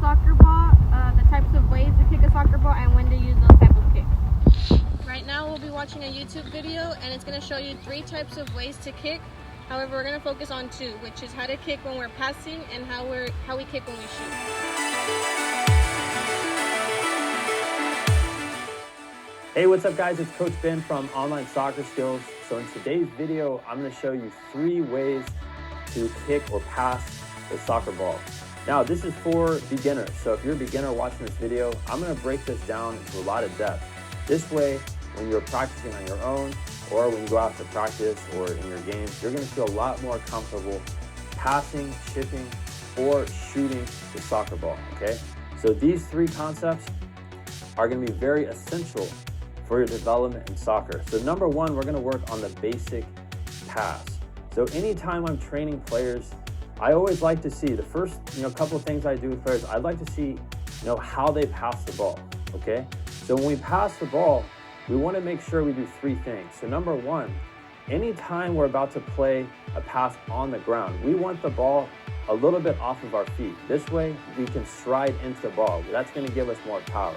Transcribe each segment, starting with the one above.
soccer ball, the types of ways to kick a soccer ball, and when to use those type of kicks. Right now we'll be watching a YouTube video, and it's going to show you 3 types of ways to kick. However, we're going to focus on 2, which is how to kick when we're passing and how we kick when we shoot. Hey, what's up guys? It's Coach Ben from Online Soccer Skills. So in today's video, I'm going to show you 3 ways to kick or pass the soccer ball. Now, this is for beginners. So if you're a beginner watching this video, I'm going to break this down into a lot of depth. This way, when you're practicing on your own, or when you go out to practice or in your games, you're going to feel a lot more comfortable passing, chipping, or shooting the soccer ball, okay? So these 3 concepts are going to be very essential for your development in soccer. So number 1, we're going to work on the basic pass. So anytime I'm training players, I always like to see the first, couple of things I do with players. I'd like to see, how they pass the ball, okay? So when we pass the ball, we want to make sure we do 3 things. So number 1, anytime we're about to play a pass on the ground, we want the ball a little bit off of our feet. This way we can stride into the ball. That's going to give us more power.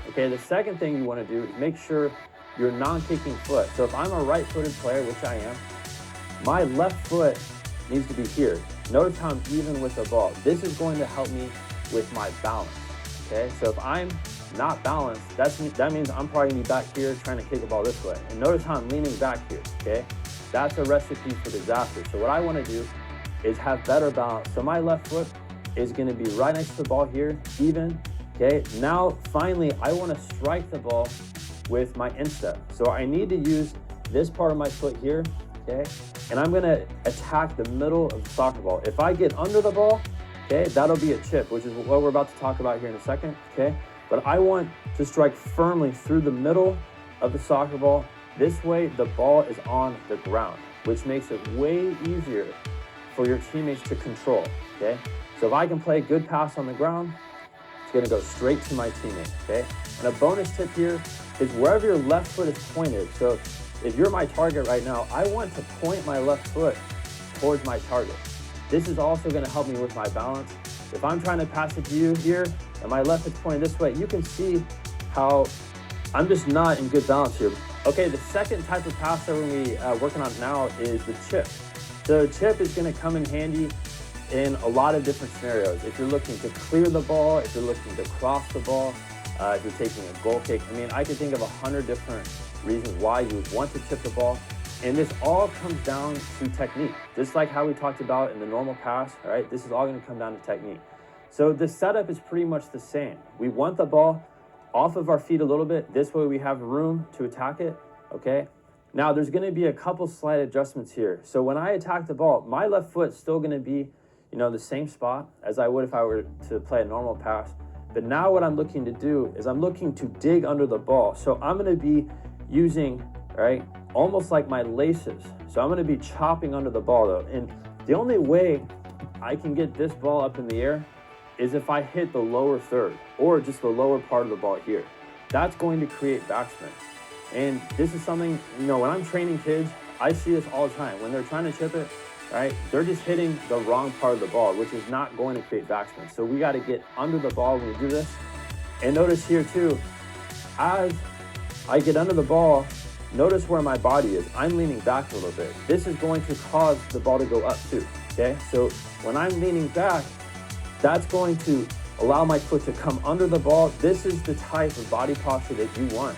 Okay, the second thing you want to do is make sure your non-kicking foot. So if I'm a right-footed player, which I am, my left foot needs to be here. Notice how I'm even with the ball. This is going to help me with my balance. Okay, so if I'm not balanced, that means I'm probably gonna be back here trying to kick the ball this way. And notice how I'm leaning back here, okay? That's a recipe for disaster. So what I wanna do is have better balance. So my left foot is gonna be right next to the ball here, even, okay? Now, finally, I wanna strike the ball with my instep. So I need to use this part of my foot here, okay? And I'm gonna attack the middle of the soccer ball. If I get under the ball, okay, that'll be a chip, which is what we're about to talk about here in a second, okay? But I want to strike firmly through the middle of the soccer ball. This way, the ball is on the ground, which makes it way easier for your teammates to control, okay? So if I can play a good pass on the ground, it's gonna go straight to my teammate, okay? And a bonus tip here is wherever your left foot is pointed. So if you're my target right now, I want to point my left foot towards my target. This is also gonna help me with my balance. If I'm trying to pass it to you here, and my left is pointing this way, you can see how I'm just not in good balance here. Okay, the second type of pass that we're gonna be working on now is the chip. So chip is gonna come in handy in a lot of different scenarios. If you're looking to clear the ball, if you're looking to cross the ball, if you're taking a goal kick, I can think of 100 different reasons why you would want to chip the ball. And this all comes down to technique. Just like how we talked about in the normal pass, all right? This is all gonna come down to technique. So the setup is pretty much the same. We want the ball off of our feet a little bit. This way we have room to attack it, okay? Now there's gonna be a couple slight adjustments here. So when I attack the ball, my left foot's still gonna be, the same spot as I would if I were to play a normal pass. But now what I'm looking to do is I'm looking to dig under the ball. So I'm gonna be using, right, almost like my laces. So I'm gonna be chopping under the ball though. And the only way I can get this ball up in the air is if I hit the lower third or just the lower part of the ball here. That's going to create backspin. And this is something, when I'm training kids, I see this all the time. When they're trying to chip it, right, they're just hitting the wrong part of the ball, which is not going to create backspin. So we got to get under the ball when we do this. And notice here too, as I get under the ball, notice where my body is. I'm leaning back a little bit. This is going to cause the ball to go up too, okay? So when I'm leaning back, that's going to allow my foot to come under the ball. This is the type of body posture that you want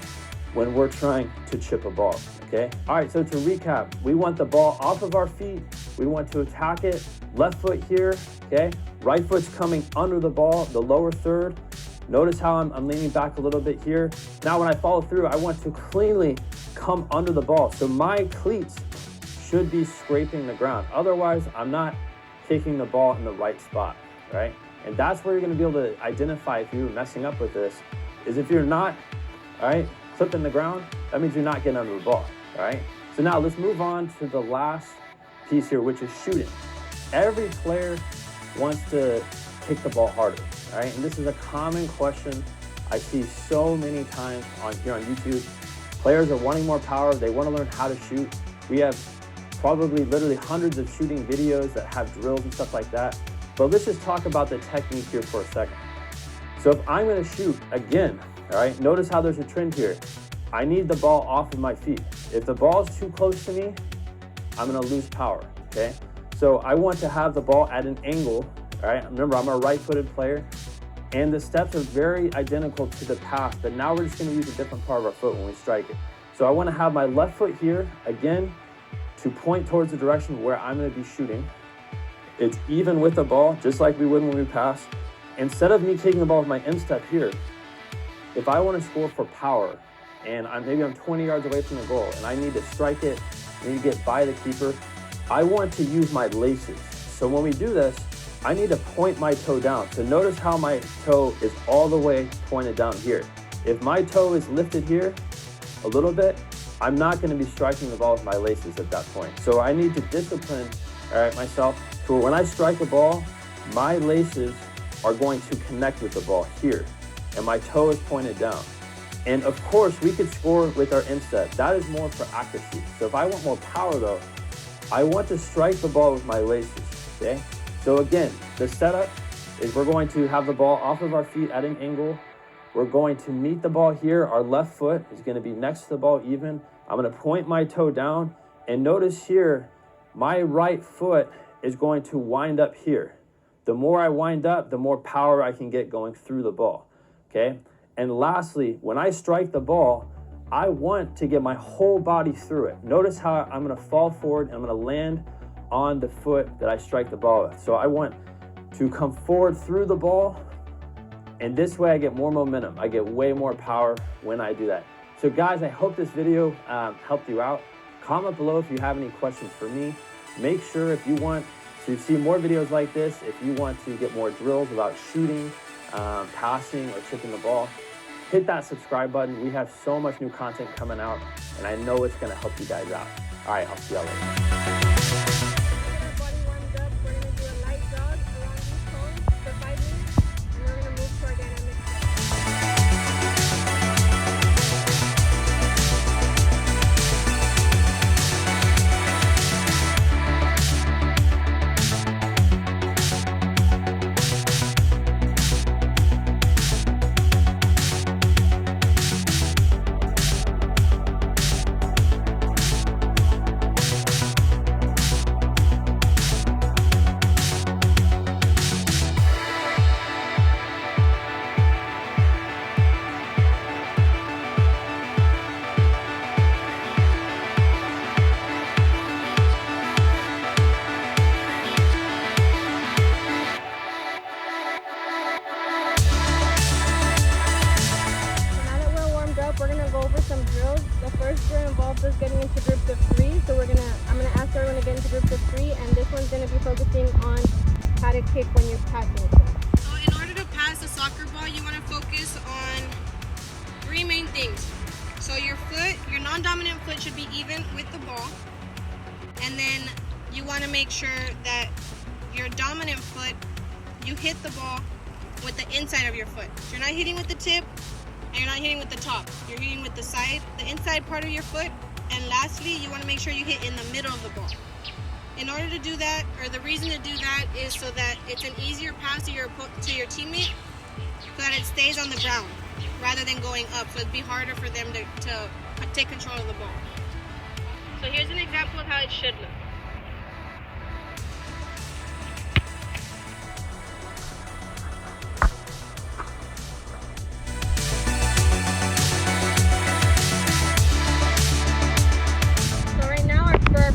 when we're trying to chip a ball, okay? All right, so to recap, we want the ball off of our feet. We want to attack it. Left foot here, okay? Right foot's coming under the ball, the lower third. Notice how I'm leaning back a little bit here. Now when I follow through, I want to cleanly come under the ball. So my cleats should be scraping the ground. Otherwise, I'm not kicking the ball in the right spot, right? And that's where you're gonna be able to identify if you're messing up with this, is if you're not, all right, clipping the ground, that means you're not getting under the ball, all right? So now let's move on to the last piece here, which is shooting. Every player wants to kick the ball harder, all right? And this is a common question I see so many times here on YouTube. Players are wanting more power. They want to learn how to shoot. We have probably literally hundreds of shooting videos that have drills and stuff like that. But let's just talk about the technique here for a second. So if I'm gonna shoot again, all right, notice how there's a trend here. I need the ball off of my feet. If the ball is too close to me, I'm gonna lose power, okay? So I want to have the ball at an angle, all right? Remember, I'm a right-footed player, and the steps are very identical to the pass, but now we're just gonna use a different part of our foot when we strike it. So I wanna have my left foot here, again, to point towards the direction where I'm gonna be shooting. It's even with the ball, just like we would when we pass. Instead of me taking the ball with my instep here, if I wanna score for power, and maybe I'm 20 yards away from the goal, and I need to strike it, I need to get by the keeper, I want to use my laces. So when we do this, I need to point my toe down. So notice how my toe is all the way pointed down here. If my toe is lifted here a little bit, I'm not gonna be striking the ball with my laces at that point. So I need to discipline, all right, myself to where when I strike a ball, my laces are going to connect with the ball here, and my toe is pointed down. And of course, we could score with our instep. That is more for accuracy. So if I want more power though, I want to strike the ball with my laces, okay? So again, the setup is we're going to have the ball off of our feet at an angle. We're going to meet the ball here. Our left foot is gonna be next to the ball even. I'm gonna point my toe down, and notice here, my right foot is going to wind up here. The more I wind up, the more power I can get going through the ball, okay? And lastly, when I strike the ball, I want to get my whole body through it. Notice how I'm gonna fall forward and I'm gonna land on the foot that I strike the ball with. So I want to come forward through the ball, and this way I get more momentum. I get way more power when I do that. So guys, I hope this video helped you out. Comment below if you have any questions for me. Make sure if you want to see more videos like this, if you want to get more drills about shooting, passing, or chipping the ball, hit that subscribe button. We have so much new content coming out, and I know it's gonna help you guys out. All right, I'll see y'all later. Body warmed up. We're gonna do a light jog around these cones for 5 minutes, and we're gonna move to our dynamic step. We're gonna go over some drills. The first drill involves us getting into groups of 3. So I'm gonna ask everyone to get into groups of 3, and this one's gonna be focusing on how to kick when you're passing it. So in order to pass a soccer ball, you wanna focus on 3 main things. So your foot, your non-dominant foot should be even with the ball. And then you wanna make sure that your dominant foot, you hit the ball with the inside of your foot. So you're not hitting with the tip, and you're not hitting with the top. You're hitting with the side, the inside part of your foot. And lastly, you want to make sure you hit in the middle of the ball. In order to do that, or the reason to do that, is so that it's an easier pass to your teammate, so that it stays on the ground rather than going up. So it'd be harder for them to take control of the ball. So here's an example of how it should look.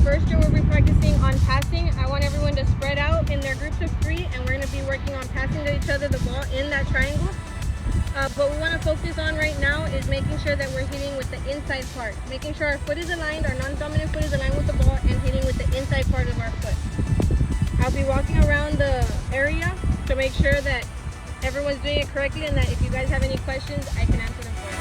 First drill, we'll be practicing on passing. I want everyone to spread out in their groups of 3, and we're going to be working on passing to each other the ball in that triangle. What we want to focus on right now is making sure that we're hitting with the inside part. Making sure our foot is aligned, our non-dominant foot is aligned with the ball, and hitting with the inside part of our foot. I'll be walking around the area to make sure that everyone's doing it correctly, and that if you guys have any questions, I can answer them for you.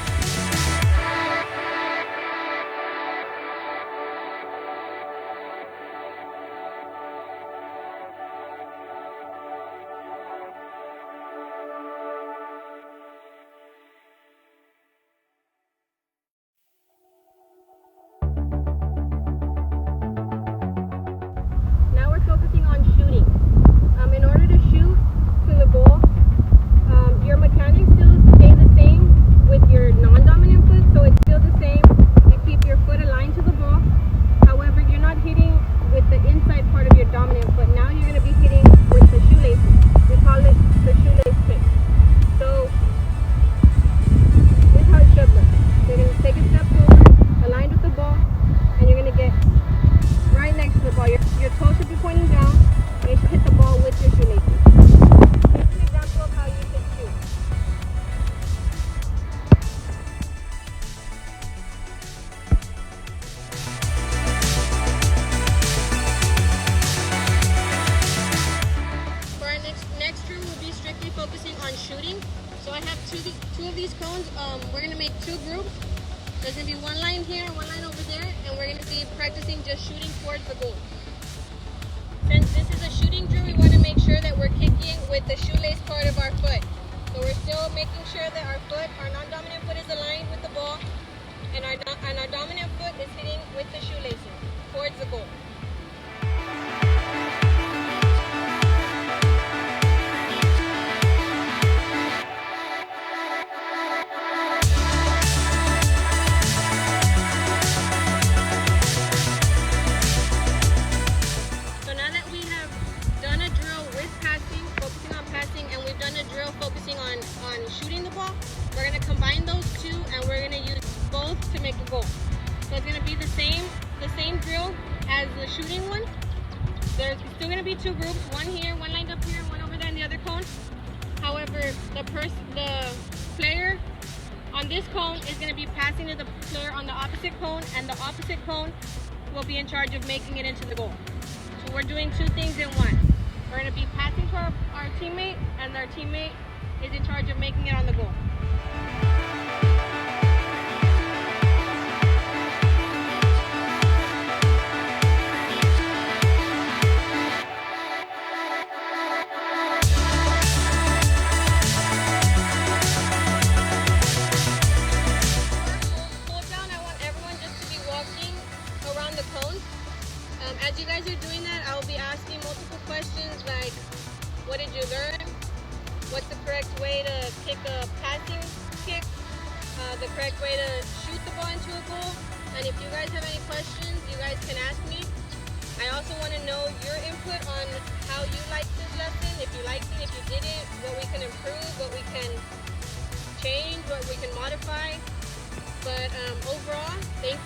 Focusing on shooting. In order to shoot to the goal, your mechanics There's going to be one line here, one line over there, and we're going to be practicing just shooting towards the goal. Since this is a shooting drill, we want to make sure that we're kicking with the shoelace part of our foot. So we're still making sure that our foot, our non-dominant foot is aligned with the ball, and our dominant foot is hitting with the shoelaces towards the goal. So now that we have done a drill with passing, focusing on passing, and we've done a drill focusing on shooting the ball, we're going to combine those two and we're going to use both to make a goal. So it's going to be the same drill as the shooting one. There's still going to be two groups, one here, one lined up here, one over there in the other cone. However, the player on this cone is going to be passing to the player on the opposite cone, and the opposite cone will be in charge of making it into the goal. So we're doing two things in one. We're going to be passing to our teammate, and our teammate is in charge of making it on the goal. As you guys are doing that, I'll be asking multiple questions like, what did you learn? What's the correct way to kick a passing kick? The correct way to shoot the ball into a goal? And if you guys have any questions, you guys can ask me. I also want to know your input on how you liked this lesson, if you liked it, if you didn't, what we can improve, what we can change, what we can modify. But overall, thank